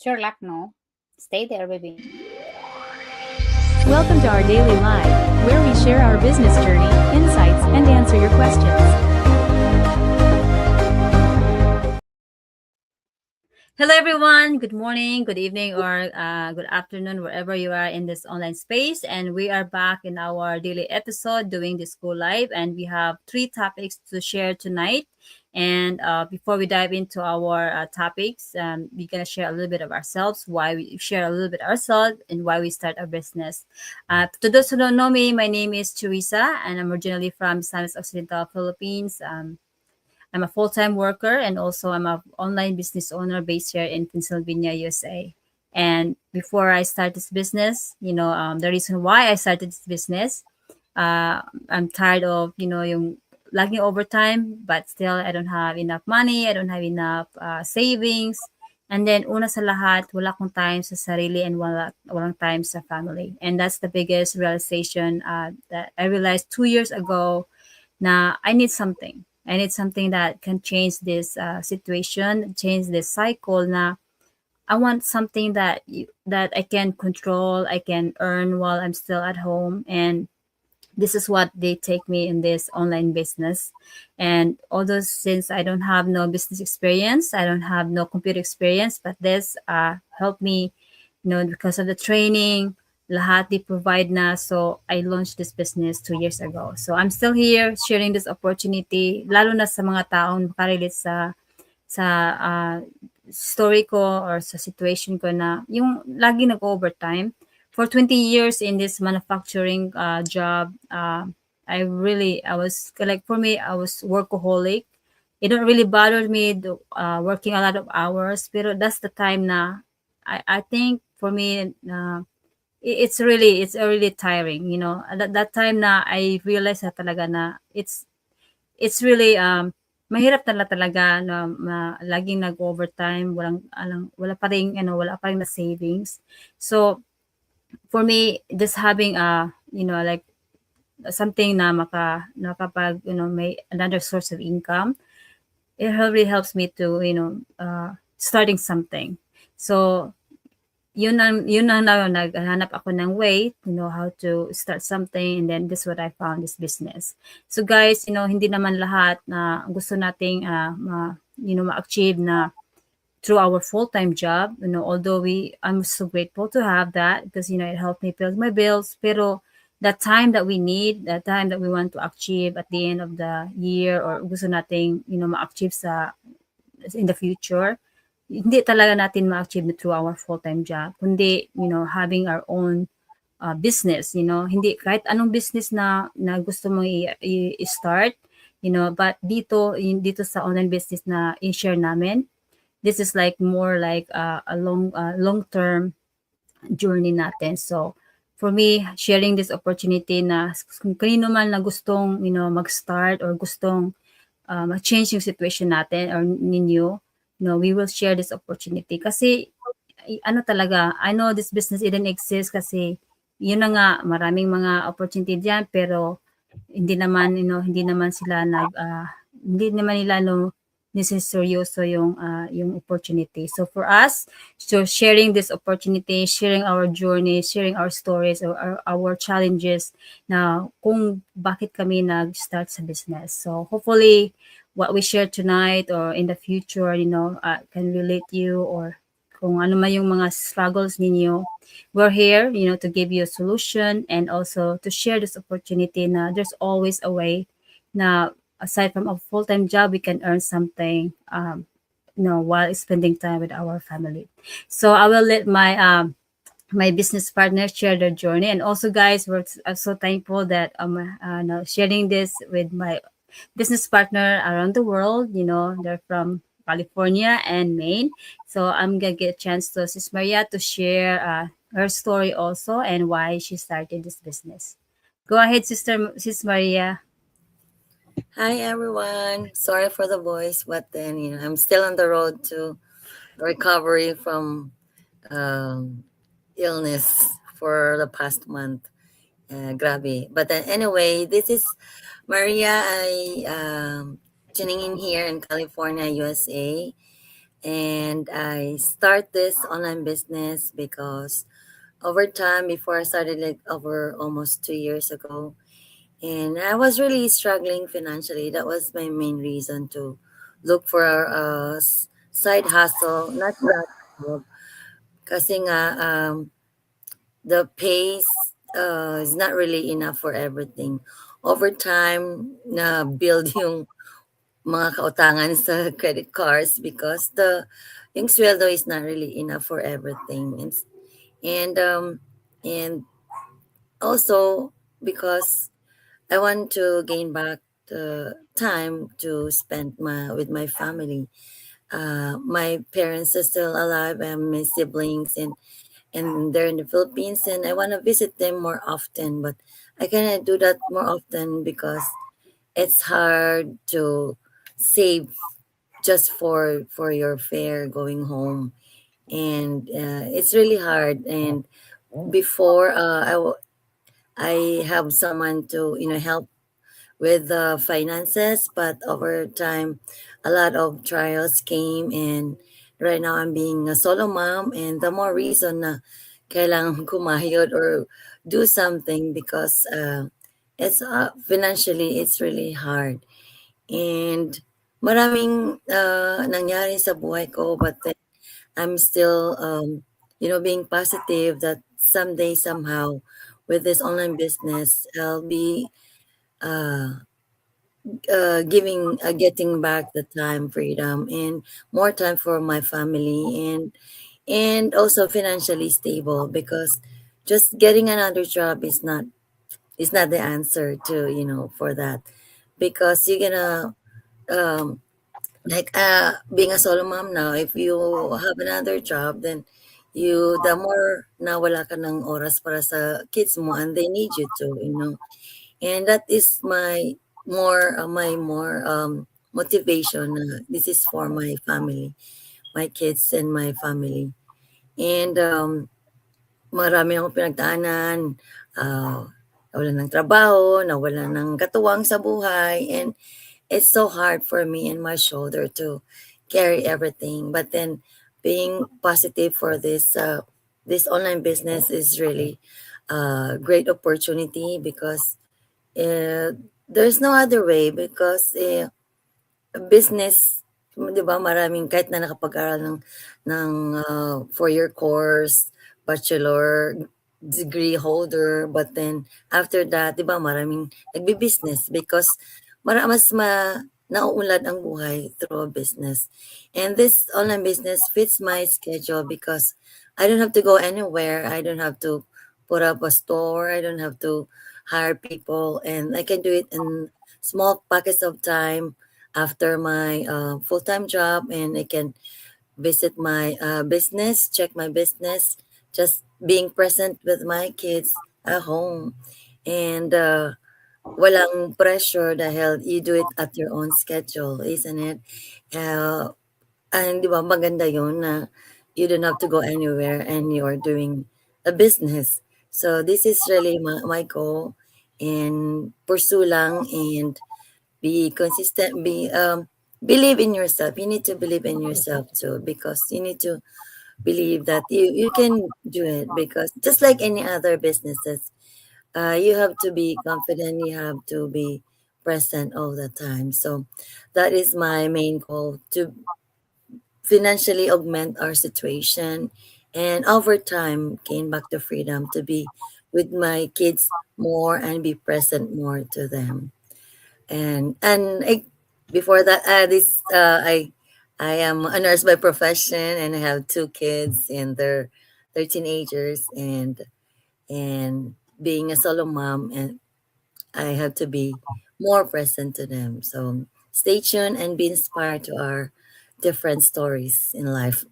Sure luck, no? Stay there, baby. Welcome to our daily live, where we share our business journey, insights, and answer your questions. Hello, everyone. Good morning, good evening, or good afternoon, wherever you are in this online space. And we are back in our daily episode doing this Go Live. And we have three topics to share tonight. And before we dive into our topics, we're going to share a little bit of ourselves, why we share a little bit ourselves, and why we start our business. To those who don't know me, my name is Teresa, and I'm originally from San Luis Occidental, Philippines. I'm a full-time worker and also I'm an online business owner based here in Pennsylvania, USA. And before I start this business, the reason why I started this business, I'm tired of, yung laging overtime, but still I don't have enough money, I don't have enough savings. And then una sa lahat, wala akong time sa sarili and walang time sa family. And that's the biggest realization that I realized 2 years ago na I need something. I need something that can change this situation, change this cycle. Na I want something that I can control, I can earn while I'm still at home, and this is what they take me in this online business. And although since I don't have no business experience, I don't have no computer experience, but this helped me, because of the training, lahat they provide na. So I launched this business 2 years ago. So I'm still here sharing this opportunity, lalo na sa mga taong makarelate sa story ko or sa situation ko na yung lagi nag-overtime. For 20 years in this manufacturing job, I was like, for me, I was workaholic. It don't really bother me working a lot of hours, pero that's the time na I think for me, it's really tiring, that time na I realized na talaga na it's really mahirap talaga na laging nag-overtime, wala pa ring na savings. So for me, just having like something na nakapag may another source of income, it really helps me to starting something. So yun ang naghanap ako ng way to know how to start something, and then this is what I found, this business. So guys, hindi naman lahat na gusto nating ma-achieve na through our full-time job, although I'm so grateful to have that because it helped me pay my bills. Pero that time that we need, that time that we want to achieve at the end of the year, or gusto nating ma-achieve in the future, hindi talaga natin ma-achieve through our full-time job, kundi having our own business. Hindi kahit anong business na gusto mong i-start, but dito sa online business na i-share namin, this is like more like a long-term journey natin. So for me, sharing this opportunity na kung kanino man na gustong mag-start or gustong ma-change yung situation natin or ninyo, we will share this opportunity. Kasi talaga, I know this business didn't exist kasi yun na nga, maraming mga opportunity diyan, pero hindi naman sila hindi naman nila nisiseryoso yung opportunity. So for us, so sharing this opportunity, sharing our journey, sharing our stories or our challenges na kung bakit kami nag-start sa business. So hopefully what we share tonight or in the future, can relate you, or kung ano man yung mga struggles ninyo. We're here, to give you a solution and also to share this opportunity na there's always a way na aside from a full-time job, we can earn something, while spending time with our family. So I will let my business partners share their journey. And also, guys, I'm so thankful that now sharing this with my business partner around the world. They're from California and Maine. So I'm gonna get a chance to Sis Maria to share her story also and why she started this business. Go ahead, Sis Maria. Hi everyone. Sorry for the voice, but then I'm still on the road to recovery from illness for the past month. Grabe. But then anyway, this is Maria. I tuning in here in California, USA. And I start this online business because over time, before I started, like over almost 2 years ago, and I was really struggling financially. That was my main reason to look for a side hustle, not that job. Kasi nga, the pace is not really enough for everything. Over time, na build yung mga kautangan sa credit cards because yung sweldo is not really enough for everything. And also because I want to gain back the time to spend with my family. My parents are still alive and my siblings, and they're in the Philippines, and I want to visit them more often, but I cannot do that more often because it's hard to save just for your fare going home, and it's really hard. And before I have someone to help with the finances, but over time a lot of trials came, and right now I'm being a solo mom, and the more reason na kailangan kumayod or do something because it's financially it's really hard. And maraming nangyari sa buhay ko, but then I'm still being positive that someday somehow with this online business I'll be uh, getting back the time freedom and more time for my family, and also financially stable, because just getting another job is not the answer to for that, because you're gonna um like being a solo mom now, if you have another job, then the more na wala ka ng oras para sa kids mo, and they need you to, and that is my more motivation. This is for my family, my kids and my family. And marami akong pinagdaanan, nawalan ng trabaho, nawalan ng katuwang sa buhay, and it's so hard for me and my shoulder to carry everything. But then being positive for this online business is really a great opportunity, because uh, there's no other way, because business, 'di ba, maraming kahit na nakapag-aral ng 4-year course, bachelor degree holder, but then after that, 'di ba, maraming nagbi-business because mas nauunlad ang buhay through a business. And this online business fits my schedule because I don't have to go anywhere. I don't have to put up a store. I don't have to hire people, and I can do it in small pockets of time after my full-time job, and I can visit my business, check my business, just being present with my kids at home. And walang pressure dahil you do it at your own schedule, isn't it? Uh, and di ba maganda yun na you don't have to go anywhere and you're doing a business. So this is really my goal, and pursue lang, and be consistent, believe in yourself. You need to believe in yourself too, because you need to believe that you can do it, because just like any other businesses, you have to be confident, you have to be present all the time. So that is my main goal, to financially augment our situation, and over time gain back the freedom to be with my kids more and be present more to them. And before that, I am a nurse by profession, and I have two kids, and they're teenagers, and being a solo mom, and I have to be more present to them. So stay tuned and be inspired to our different stories in life.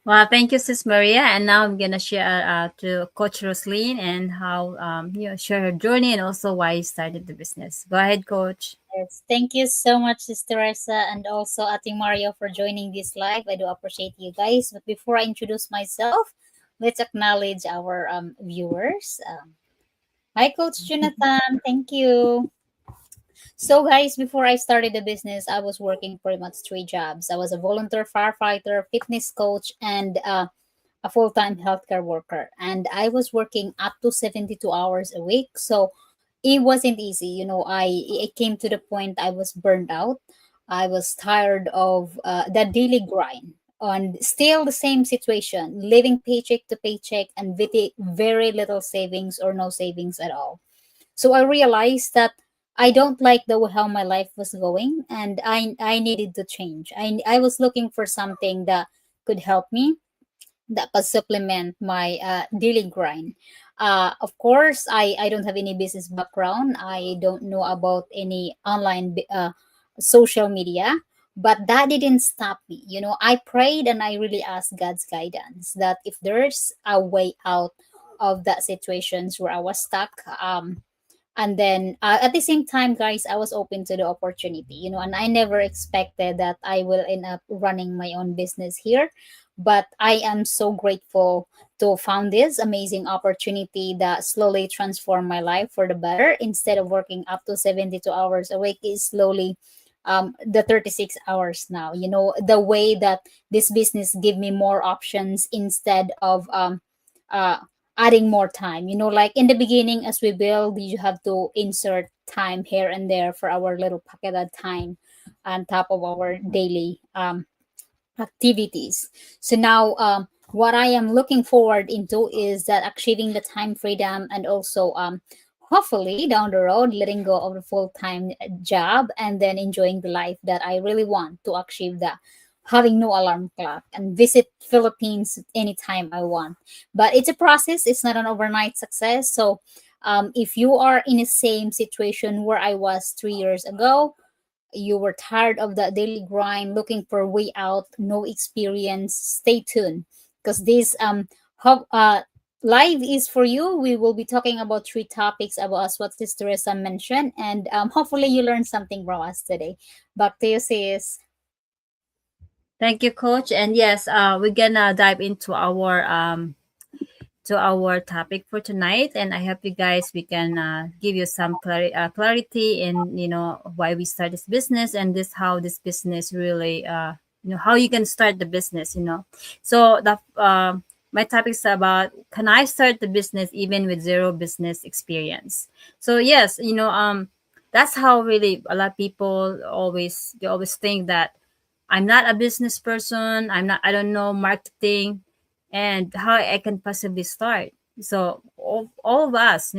Well, thank you, Sis Maria. And now I'm gonna share to Coach Roslyn and how share her journey and also why you started the business. Go ahead, Coach. Yes, thank you so much, Sister Teresa, and also Ating Mario for joining this live. I do appreciate you guys. But before I introduce myself, let's acknowledge our viewers. Hi, Coach Jonathan. Thank you. So, guys, before I started the business, I was working pretty much three jobs. I was a volunteer firefighter, fitness coach, and a full time healthcare worker. And I was working up to 72 hours a week. So, it wasn't easy. It came to the point I was burned out. I was tired of the daily grind. And still the same situation, living paycheck to paycheck and with very little savings or no savings at all. So I realized that I don't like the how my life was going, and I needed to change. I was looking for something that could help me, that could supplement my daily grind. Of course, I don't have any business background. I don't know about any online social media, but that didn't stop me. I prayed and I really asked God's guidance that if there's a way out of that situations where I was stuck. And then at the same time, guys, I was open to the opportunity, and I never expected that I will end up running my own business here. But I am so grateful to found this amazing opportunity that slowly transformed my life for the better. Instead of working up to 72 hours a week, is slowly the 36 hours now. The way that this business give me more options instead of uh, adding more time. Like in the beginning, as we build, you have to insert time here and there for our little pocketed time on top of our daily activities. So now, what I am looking forward into is that achieving the time freedom, and also hopefully down the road letting go of the full-time job and then enjoying the life that I really want to achieve, that having no alarm clock and visit Philippines anytime I want. But it's a process, it's not an overnight success. So if you are in the same situation where I was 3 years ago, you were tired of the daily grind, looking for a way out, no experience, stay tuned, because this how live is for you. We will be talking about three topics about us, what Sister Teresa mentioned, and hopefully you learned something from us today. Back to you, sis. Thank you, Coach. And yes, we're gonna dive into our topic for tonight, and I hope you guys we can give you some clarity in why we start this business, and this how this business really how you can start the business. So the my topic is about, can I start the business even with zero business experience? So yes, that's how really a lot of people always think that I'm not a business person. I don't know marketing and how I can possibly start. So all of us,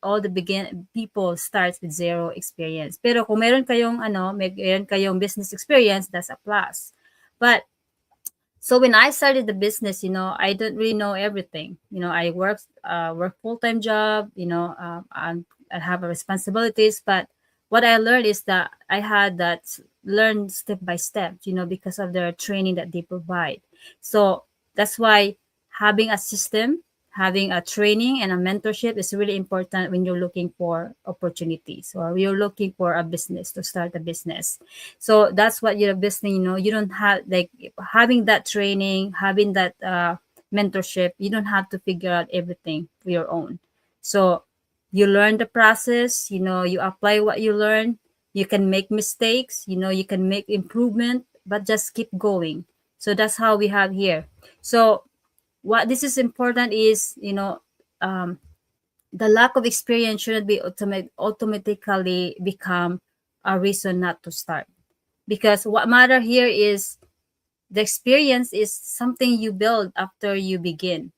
all the begin people starts with zero experience. Pero kung meron kayong business experience, that's a plus. But so when I started the business, I don't really know everything. I work full-time job, I have responsibilities, but what I learned is that I had that learn step by step, because of the training that they provide. So that's why having a system, having a training and a mentorship is really important when you're looking for opportunities or you're looking for a business to start a business. So that's what your business, you don't have like having that training, having that mentorship, you don't have to figure out everything for your own. So you learn the process, you apply what you learn, you can make mistakes, you can make improvement, but just keep going. So that's how we have here. So what this is important is, the lack of experience shouldn't be automatically become a reason not to start. Because what matter here is the experience is something you build after you begin.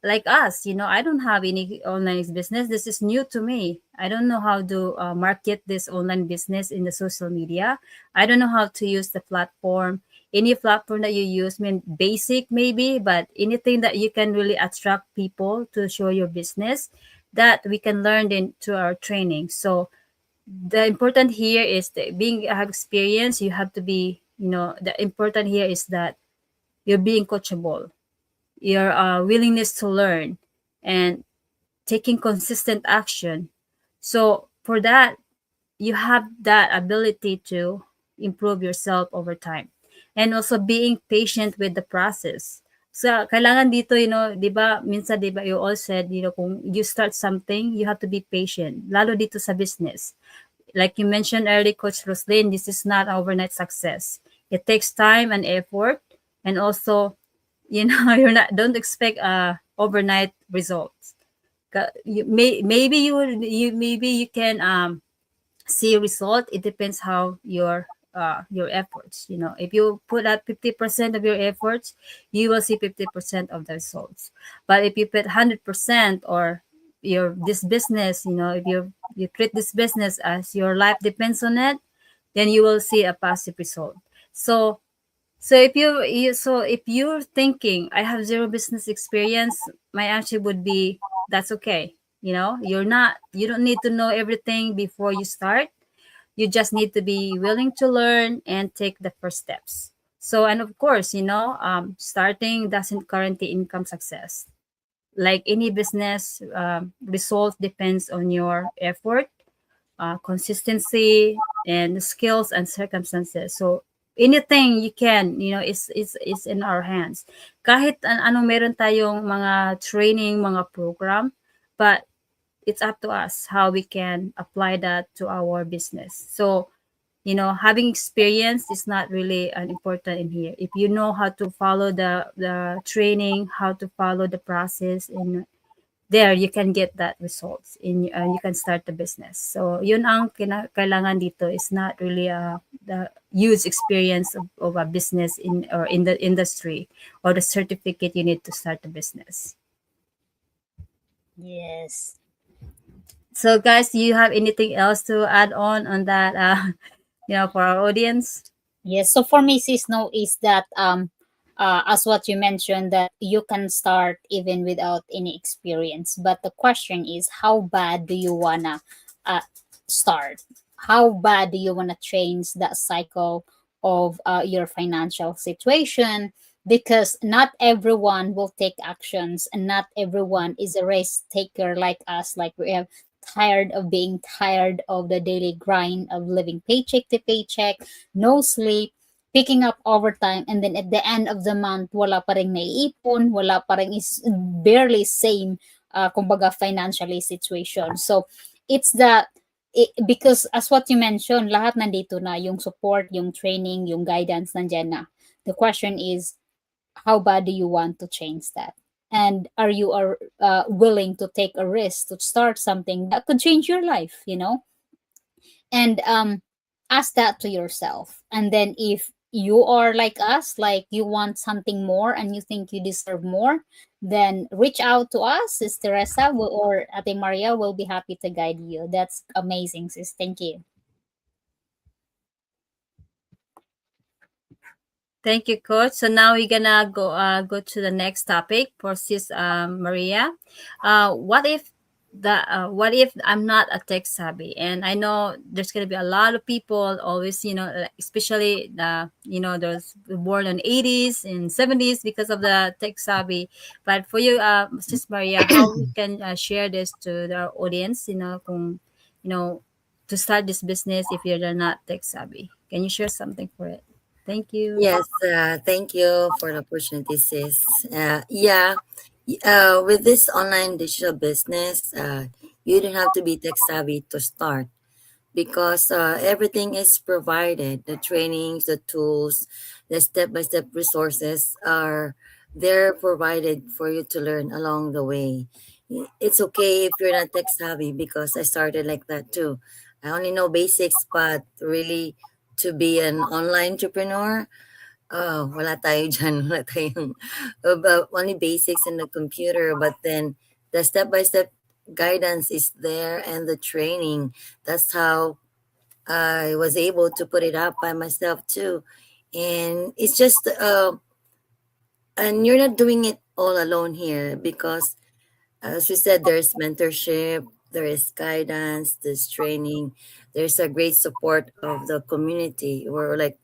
Like us, I don't have any online business. This is new to me. I don't know how to market this online business in the social media. I don't know how to use the platform. Any platform that you use, basic maybe, but anything that you can really attract people to show your business, that we can learn into our training. So the important here is that being have experience, you have to be, the important here is that you're being coachable, your willingness to learn, and taking consistent action. So for that, you have that ability to improve yourself over time, and also being patient with the process. So kailangan dito, 'di ba, minsan 'di ba you all said, kung you start something, you have to be patient, lalo dito sa business. like you mentioned earlier, Coach Roslyn, this is not overnight success. It takes time and effort, and also, you're not don't expect overnight results. Maybe maybe you can see result. It depends how your efforts. If you put out 50% of your efforts, you will see 50% of the results. But if you put 100%, or this business, if you treat this business as your life depends on it, then you will see a positive result. So if you're thinking I have zero business experience, my answer would be that's okay. You don't need to know everything before you start. You just need to be willing to learn and take the first steps. So, and of course, starting doesn't guarantee income success. Like any business, result depends on your effort, consistency, and skills and circumstances. So anything you can, is in our hands. Kahit anong meron tayong mga training, mga program, but it's up to us how we can apply that to our business. So, having experience is not really an important in here. If you know how to follow the training, how to follow the process, in there you can get that results in you can start the business. So yun ang kailangan dito is not really the huge experience of a business in the industry, or the certificate you need to start the business. Yes. So guys, do you have anything else to add on that for our audience? Yes. So for me, sis, no, is that as what you mentioned, that you can start even without any experience. But the question is, how bad do you wanna start? How bad do you wanna change that cycle of your financial situation? Because not everyone will take actions, and not everyone is a risk taker like us. Like we have tired of the daily grind of living paycheck to paycheck, no sleep, picking up overtime, and then at the end of the month, wala pa ring naiipon, wala pa ring is barely same, kumbaga, financially situation. So, it's because as what you mentioned, lahat nandito na, yung support, yung training, yung guidance nandyan na. The question is, how bad do you want to change that? And are you willing to take a risk to start something that could change your life, And ask that to yourself. And then if you are like us, like you want something more and you think you deserve more, then reach out to us. Sis Teresa or Ate Maria will be happy to guide you. That's amazing, sis. Thank you. Thank you, Coach. So now we're gonna go to the next topic for Sis Maria. What if I'm not a tech savvy? And I know there's gonna be a lot of people always, especially those born in 80s and 70s because of the tech savvy. But for you, Sis Maria, how we can share this to the audience? To start this business if you're not tech savvy. Can you share something for it? Thank you. Yes, thank you for the opportunity, sis. Yeah, with this online digital business, you don't have to be tech savvy to start because everything is provided. The trainings, the tools, the step-by-step resources are there provided for you to learn along the way. It's okay if you're not tech savvy because I started like that too. I only know basics, but really to be an online entrepreneur, wala tayo dyan. Wala tayong only basics in the computer, but then the step-by-step guidance is there and the training. That's how I was able to put it up by myself too. And it's just, and you're not doing it all alone here because, as we said, there's mentorship, there is guidance, there's training, there's a great support of the community. We're like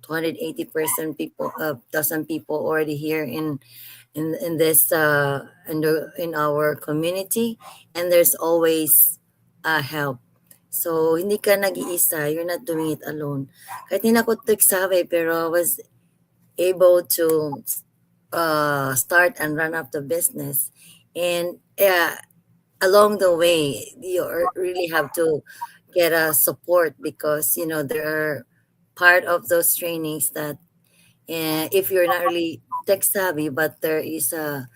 280% people, thousand people already here in this in our community, and there's always help. So hindi ka nag-iisa, you're not doing it alone. Kahit hindi ako tech-savvy, pero I was able to start and run up the business. And along the way, you really have to get a support, because there are part of those trainings that, if you're not really tech savvy, but there is a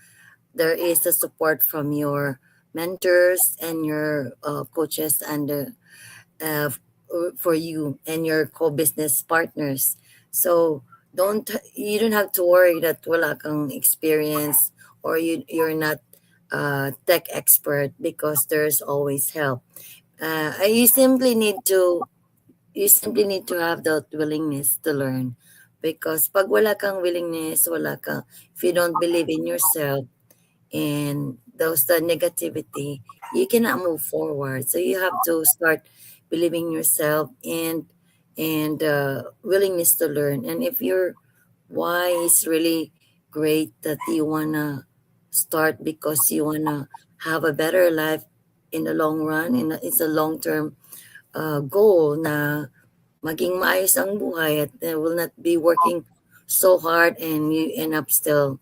support from your mentors and your coaches, and uh, for you and your co-business partners. So you don't have to worry that wala kang experience, or you're not a tech expert, because there's always help. You simply need to have that willingness to learn, because pag wala kang willingness, if you don't believe in yourself, and the negativity, you cannot move forward. So you have to start believing yourself, and willingness to learn. And if your why is really great, that you wanna start because you wanna have a better life in the long run, and it's a long term goal na maging maayos ang buhay, at will not be working so hard and you end up still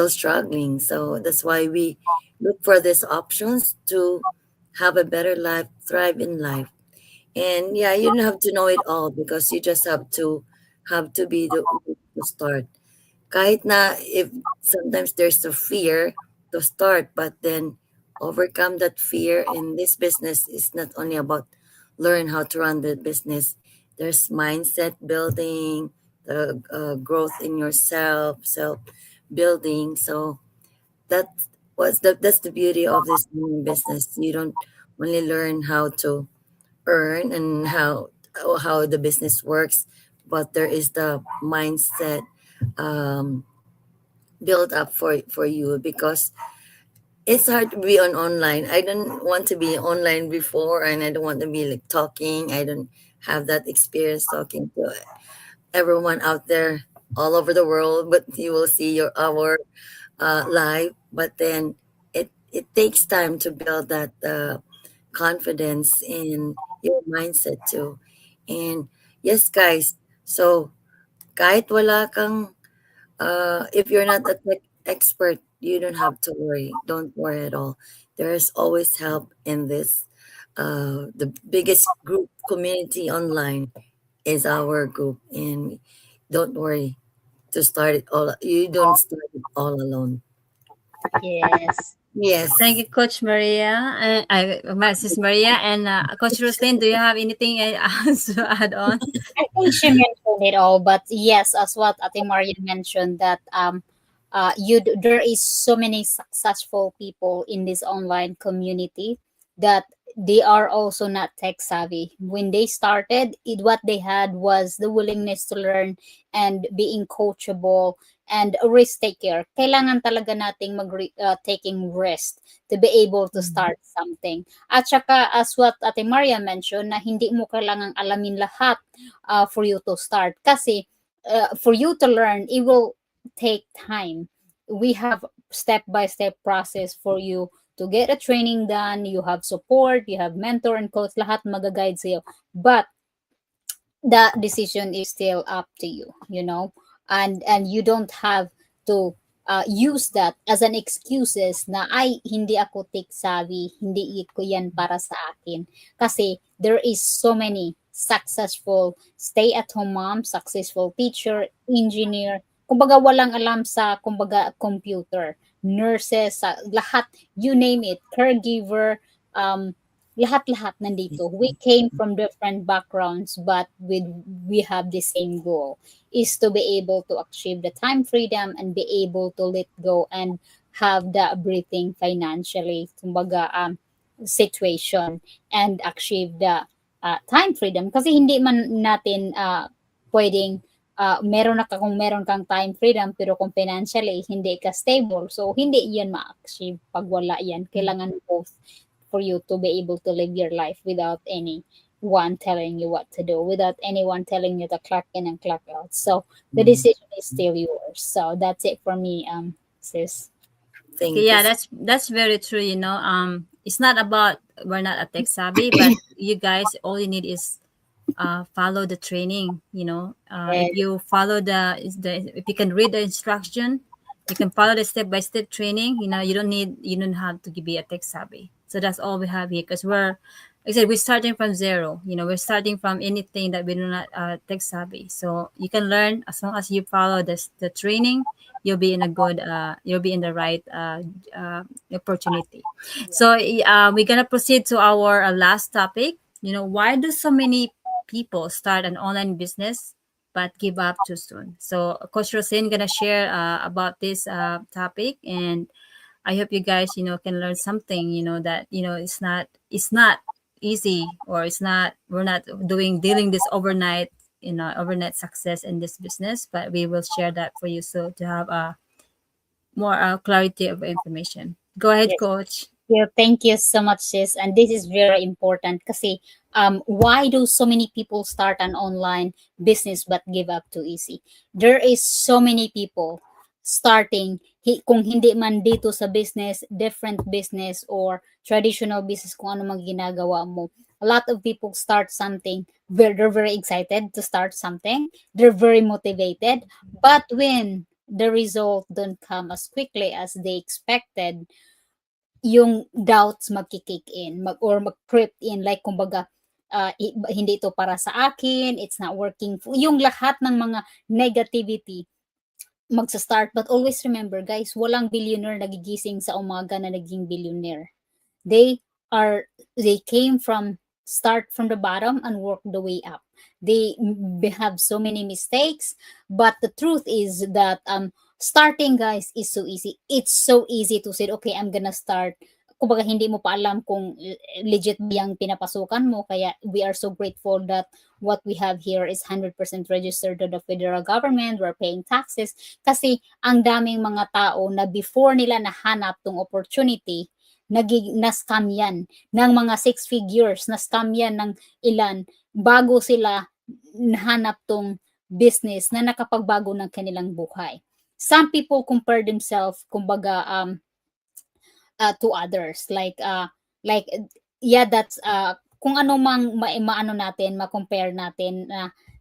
struggling. So that's why we look for these options to have a better life, thrive in life. And yeah, you don't have to know it all, because you just have to be the to start. Kahit na, if sometimes there's a fear to start, but then overcome that fear. In this business, is not only about learn how to run the business. There's mindset building, the growth in yourself, self building. So that that's the beauty of this new business. You don't only learn how to earn and how the business works, but there is the mindset um, built up for you, because it's hard to be on online. I don't want to be online before, and I don't want to be like talking. I don't have that experience talking to everyone out there all over the world, but you will see our live. But then it takes time to build that confidence in your mindset too. And yes, guys, so kahit wala kang, if you're not a tech expert, you don't have to worry. Don't worry at all. There's always help in this. The biggest group community online is our group, and don't worry to start it all. You don't start it all alone. Yes. Yes. Thank you, Coach Maria. Mrs. Maria. And Coach Roslyn, do you have anything else to add on? I think she mentioned it all, but yes, as what Ate Maria mentioned, that there is so many successful people in this online community that they are also not tech savvy. When they started, what they had was the willingness to learn and being coachable and a risk taker. Kailangan talaga nating taking risk to be able to start something. At saka, as what Ate Maria mentioned, na hindi mo kailangang alamin lahat for you to start. Kasi for you to learn, it will take time. We have step-by-step process for you to get a training done. You have support, you have mentor and coach, lahat magaguide sa'yo. But the decision is still up to you, and you don't have to use that as an excuses na ay hindi ako tech savvy, hindi ko yan para sa akin. Kasi there is so many successful stay-at-home moms, successful teacher, engineer, kumbaga walang alam sa computer, nurses, lahat, you name it, caregiver, lahat-lahat nandito. We came from different backgrounds, but we have the same goal, is to be able to achieve the time freedom and be able to let go and have the breathing financially, kumbaga, situation, and achieve the time freedom. Kasi hindi man natin pwedeng kung meron kang time freedom pero kung financially hindi ka stable, so hindi yan ma-achieve pag wala yan. Kailangan both for you to be able to live your life without anyone telling you what to do, without anyone telling you to clock in and clock out. So the decision is still yours. So that's it for me, sis. Thank Yeah, you. that's very true. It's not about we're not a tech savvy, but you guys, all you need is follow the training. If you follow if you can read the instruction, you can follow the step by step training. You don't have to be a tech savvy. So that's all we have here, because like I said, we're starting from zero. We're starting from anything that we do not tech savvy. So you can learn as long as you follow the training. You'll be in a good. You'll be in the right opportunity. So we're gonna proceed to our last topic. Why do so many people start an online business but give up too soon? So Coach Rosin gonna share about this topic, and I hope you guys, can learn something, that, it's not easy, or we're not dealing this overnight, overnight success in this business, but we will share that for you. So to have more clarity of information. Go ahead, Yes. coach. Yeah, thank you so much, sis. And this is very important kasi why do so many people start an online business but give up too easy? There is so many people starting, kung hindi man dito sa business, different business or traditional business, kung ano mang ginagawa mo. A lot of people start something, they're very excited to start something, they're very motivated, but when the result don't come as quickly as they expected, yung doubts magki-kick in or mag-creep in, like kumbaga hindi ito para sa akin, it's not working, yung lahat ng mga negativity magsa-start. But always remember guys, walang billionaire nagigising sa umaga na naging billionaire. they they came from, start from the bottom and work the way up. They have so many mistakes, but the truth is that starting guys is so easy. It's so easy to say, okay, I'm gonna start. Kumbaga hindi mo pa alam kung legit ba yung pinapasukan mo, kaya we are so grateful that what we have here is 100% registered to the federal government. We're paying taxes kasi ang daming mga tao na before nila nahanap tong opportunity, na-scam yan ng mga 6 figures, na-scam yan ng ilan bago sila nahanap tong business na nakapagbago ng kanilang buhay. Some people compare themselves, kumbaga, to others, like yeah, that's kung ano mang maano natin, ma-compare natin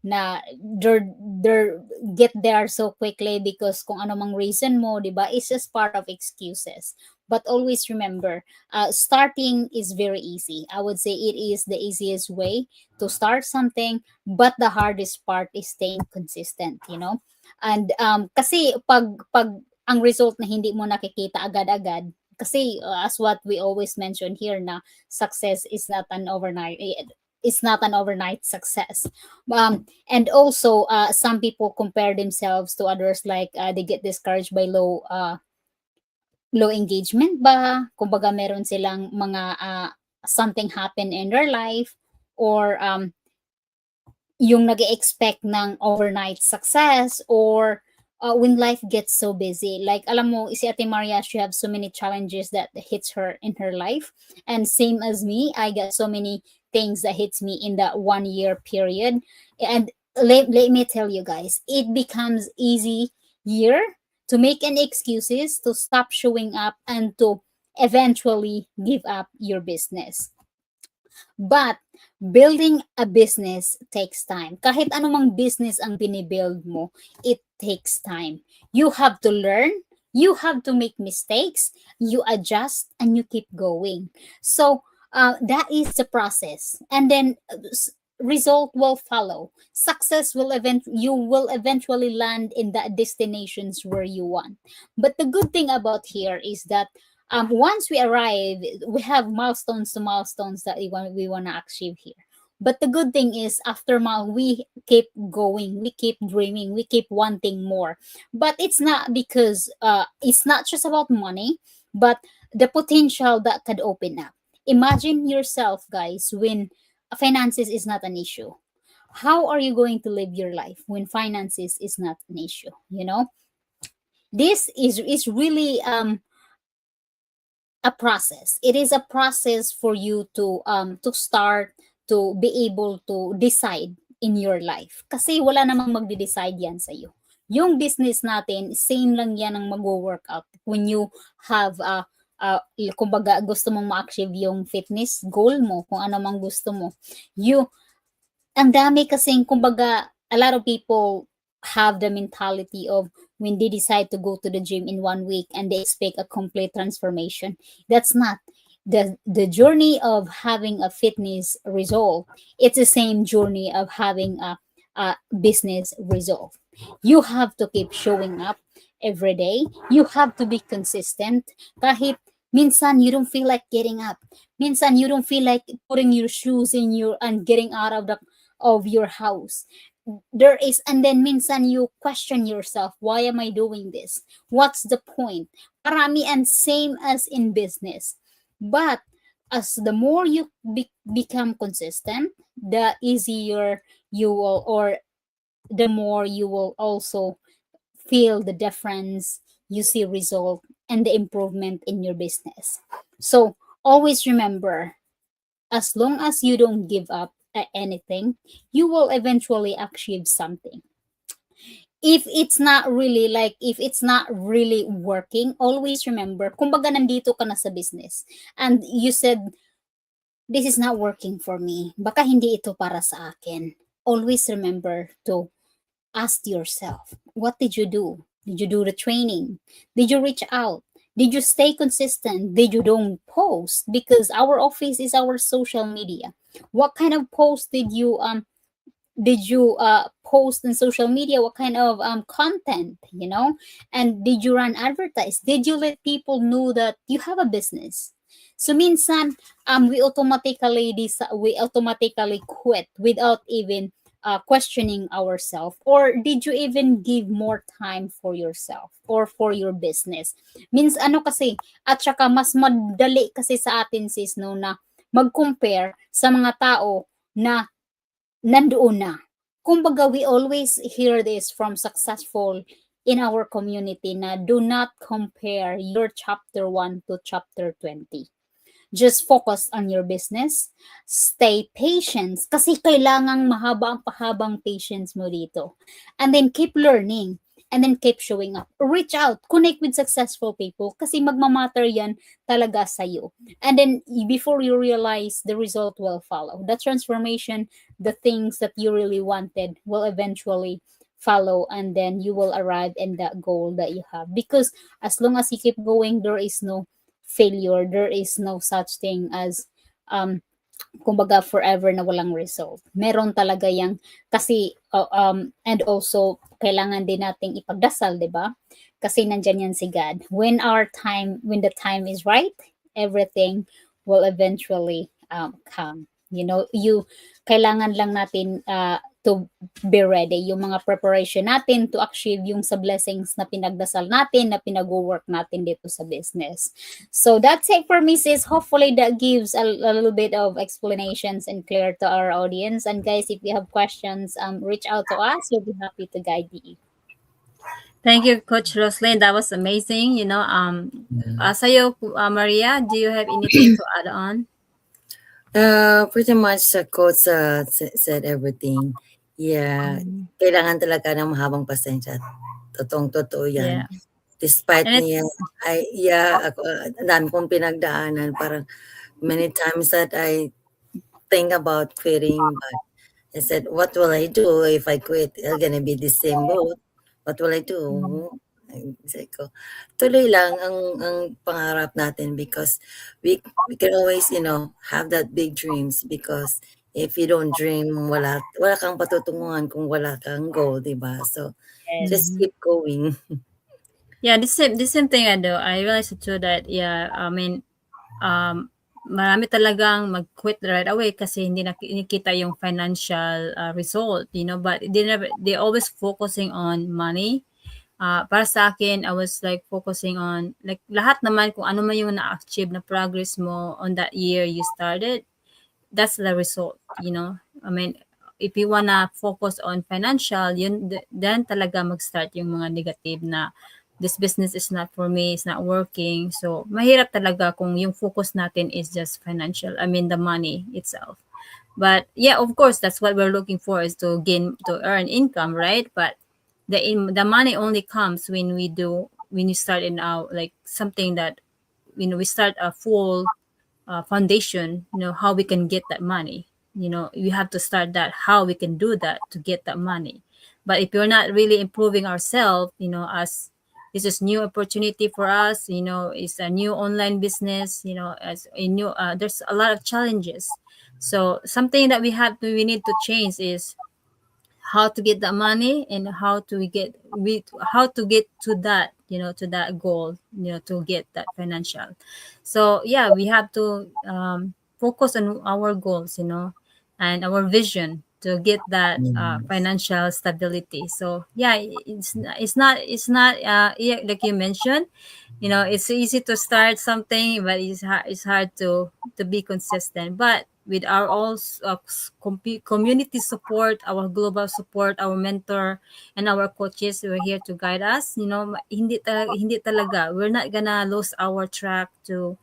na they're get there so quickly because kung ano mang reason mo, di ba, it's just part of excuses. But always remember, starting is very easy. I would say it is the easiest way to start something, but the hardest part is staying consistent, and kasi pag ang result na hindi mo nakikita agad-agad, kasi as what we always mention here, na success is not an overnight, it's not an overnight success. And also some people compare themselves to others, like they get discouraged by low engagement ba, kumbaga meron silang mga something happen in their life, or yung nag-expect ng overnight success, or when life gets so busy. Like alam mo, si Ate Maria, she have so many challenges that hits her in her life, and same as me, I got so many things that hits me in that 1 year period. And let me tell you guys, it becomes easier to make any excuses, to stop showing up, and to eventually give up your business. But building a business takes time. Kahit anumang business ang binibuild mo, it takes time. You have to learn, you have to make mistakes, you adjust, and you keep going. So that is the process. And then result will follow. Success will you will eventually land in the destinations where you want. But the good thing about here is that once we arrive, we have milestones to milestones that we want to achieve here. But the good thing is, after we keep going, we keep dreaming, we keep wanting more. But it's not because it's not just about money, but the potential that could open up. Imagine yourself, guys, when finances is not an issue. How are you going to live your life when finances is not an issue? This is really a process. It is a process for you to start to be able to decide in your life. Kasi wala namang magde-decide yan sa iyo. Yung business natin, same lang yan ang mag-workout when you have kumbaga gusto mong ma-achieve yung fitness goal mo, kung ano mang gusto mo. Ang dami kasing, kumbaga, a lot of people have the mentality of when they decide to go to the gym in 1 week and they expect a complete transformation. That's not. the journey of having a fitness result, it's the same journey of having a business result. You have to keep showing up every day. You have to be consistent. Kahit minsan you don't feel like getting up. Minsan you don't feel like putting your shoes in your and getting out of your house. There is, and then minsan you question yourself, why am I doing this? What's the point? Parami, and same as in business. But as the more you become consistent, the easier you will, or the more you will also feel the difference, you see result and the improvement in your business. So always remember, as long as you don't give up at anything, you will eventually achieve something. If it's not really working, always remember, kumbaga nandito ka na sa business and you said, this is not working for me, baka hindi ito para sa akin. Always remember to ask yourself, what did you do? Did you do the training? Did you reach out? Did you stay consistent? Did you don't post? Because our office is our social media. What kind of post did you post in social media? What kind of content, and did you run advertise? Did you let people know that you have a business? So minsan we automatically quit without even questioning ourselves, or did you even give more time for yourself or for your business? Means ano kasi, at saka mas madali kasi sa atin sis, no, na mag-compare sa mga tao na nandoon na. Kumbaga, we always hear this from successful in our community na do not compare your chapter 1 to chapter 20. Just focus on your business. Stay patient kasi kailangang mahaba ang pahabang patience mo dito. And then keep learning. And then keep showing up. Reach out. Connect with successful people kasi magmamatter yan talaga sa'yo. And then before you realize, the result will follow. The transformation, the things that you really wanted will eventually follow, and then you will arrive in that goal that you have. Because as long as you keep going, there is no failure. There is no such thing as kumbaga forever na walang result. Meron talaga yang kasi and also kailangan din nating ipagdasal, 'di ba? Kasi nandiyan yan si God. When the time is right, everything will eventually come. Kailangan lang natin to be ready, yung mga preparation natin to achieve yung sa blessings na pinagdasal natin, na pinag-work natin dito sa business. So that's it for me, sis. Hopefully that gives a little bit of explanations and clear to our audience. And guys, if you have questions, reach out to us. We'll be happy to guide you. Thank you, Coach Roslyn. That was amazing. Sa'yo, Maria, do you have anything to add on? Pretty much Coach said everything. Yeah, kailangan talaga ng mahabang pasensya. Totoong-totoo yan. Yeah. Despite And niya, ako, ang dami kong pinagdaanan. Parang many times that I think about quitting, but I said, what will I do if I quit? I'm gonna be the same boat. What will I do? Sabi ko, tuloy lang ang pangarap natin, because we can always, have that big dreams, because if you don't dream, wala kang patutunguhan kung wala kang goal, diba? So, just keep going. Yeah, the same thing I do. I realized too that, marami talagang mag-quit right away kasi hindi nakikita yung financial result, but they always focusing on money. Para sa akin, I was like focusing on like lahat naman kung ano man yung na-achieve na progress mo on that year you started, that's the result, if you wanna focus on financial, then talaga mag-start yung mga negative na this business is not for me, it's not working. So, mahirap talaga kung yung focus natin is just financial. the money itself. But yeah, of course, that's what we're looking for, is to earn income, right? But the money only comes when you start in like something that, we start a full foundation, how we can get that money. We have to start that, how we can do that to get that money. But if you're not really improving ourselves, as this is new opportunity for us. It's a new online business. As a new, there's a lot of challenges. So something that we need to change is how to get the money and how to get to that, to that goal, to get that financial. So yeah, we have to focus on our goals, and our vision to get that Yes. financial stability. So yeah, it's not yeah, like you mentioned, it's easy to start something, but it's hard to be consistent. But with our all community support, our global support, our mentor, and our coaches who are here to guide us, hindi talaga, we're not gonna lose our track to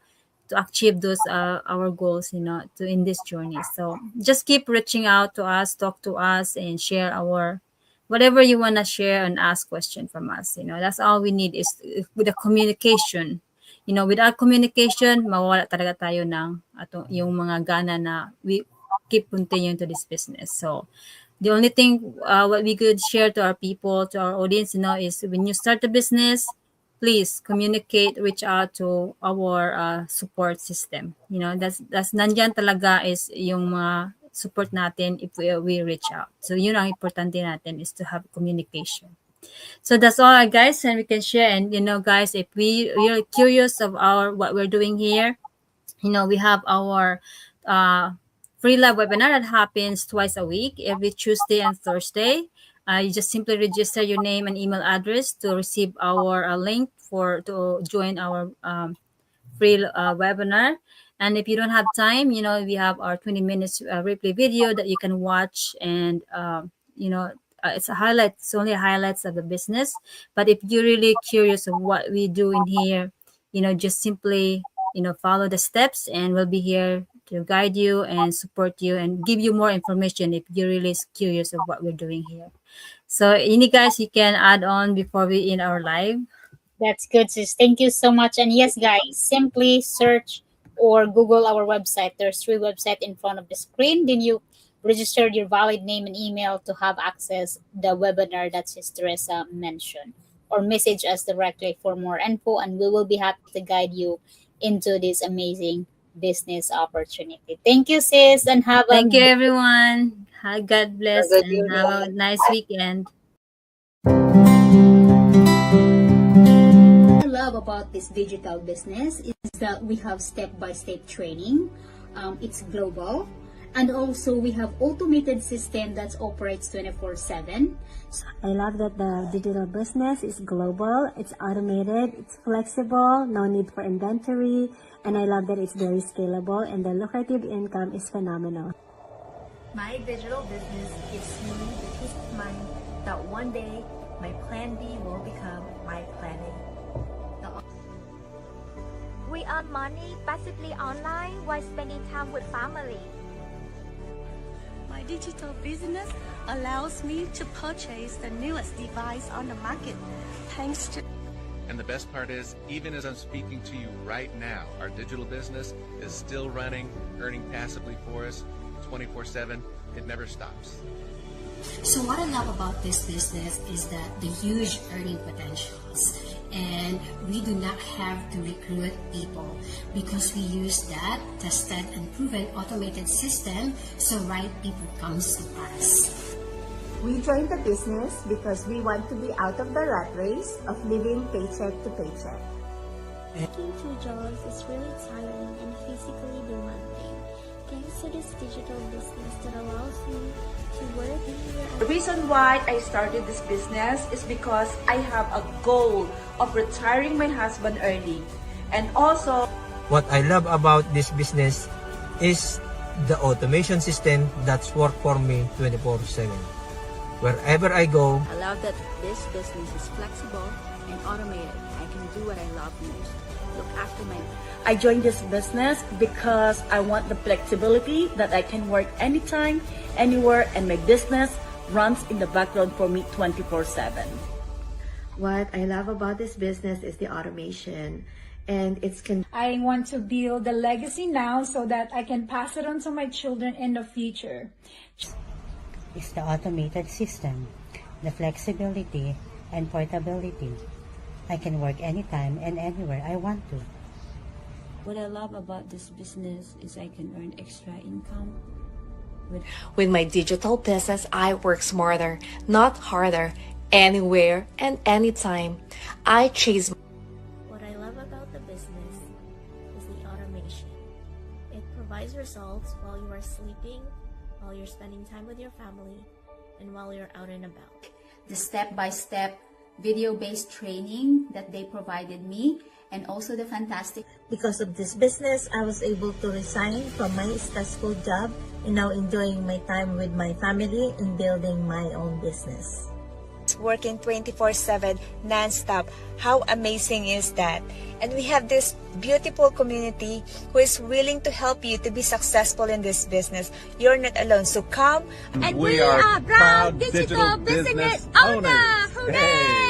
achieve those our goals, to in this journey. So just keep reaching out to us, talk to us, and share our whatever you want to share and ask question from us. That's all we need is with the communication. Without communication, mawala talaga tayo ng yung mga gana na we keep continuing to this business. So the only thing what we could share to our people, to our audience, is when you start a business, please communicate, reach out to our support system. That's nandyan talaga is yung mga support natin if we reach out. So yun ang importante natin is to have communication. So that's all, guys, and we can share. And guys, if you're curious of what we're doing here, we have our free live webinar that happens twice a week, every Tuesday and Thursday. You just simply register your name and email address to receive our link to join our free webinar. And if you don't have time, we have our 20 minutes replay video that you can watch, and it's only highlights of the business. But if you're really curious of what we do in here, just simply follow the steps, and we'll be here to guide you and support you and give you more information if you're really curious of what we're doing here. So any guys, you can add on before we end our live. That's good, sis. Thank you so much. And yes, guys, simply search or Google our website. There's 3 websites in front of the screen. Then you register your valid name and email to have access the webinar that Sis Teresa mentioned, or message us directly for more info, and we will be happy to guide you into this amazing business opportunity. Thank you, sis, and have Thank you, everyone. God bless Have a and good have a nice weekend. What I love about this digital business is that we have step-by-step training. It's global, and also we have automated system that operates 24/7. I love that the digital business is global, it's automated, it's flexible, no need for inventory, and I love that it's very scalable and the lucrative income is phenomenal. My digital business gives me the peace of mind that one day my plan B will become my plan A. We earn money passively online while spending time with family. My digital business allows me to purchase the newest device on the market, thanks to. And the best part is, even as I'm speaking to you right now, our digital business is still running, earning passively for us 24/7. It never stops. So what I love about this business is that the huge earning potentials, and we do not have to recruit people because we use that tested and proven automated system, so right people comes to us. We joined the business because we want to be out of the rat race of living paycheck to paycheck. Working 2 jobs is really tiring and physically demanding. Thanks to this digital business that allows me to work anywhere. The reason why I started this business is because I have a goal of retiring my husband early. And also, what I love about this business is the automation system that's work for me 24/7. Wherever I go, I love that this business is flexible and automated. I can do what I love most. Look after my. I joined this business because I want the flexibility that I can work anytime, anywhere, and my business runs in the background for me 24/7. What I love about this business is the automation, and I want to build a legacy now so that I can pass it on to my children in the future. It's the automated system, the flexibility and portability. I can work anytime and anywhere I want to. What I love about this business is I can earn extra income. With my digital business, I work smarter, not harder, anywhere and anytime. I chase. What I love about the business is the automation. It provides results while you are sleeping, while you're spending time with your family, and while you're out and about. The step-by-step video-based training that they provided me, and also the fantastic. Because of this business, I was able to resign from my stressful job and now enjoying my time with my family and building my own business. Working 24/7 non-stop. How amazing is that? And we have this beautiful community who is willing to help you to be successful in this business. You're not alone. So come. And we are proud digital business owners. Hooray!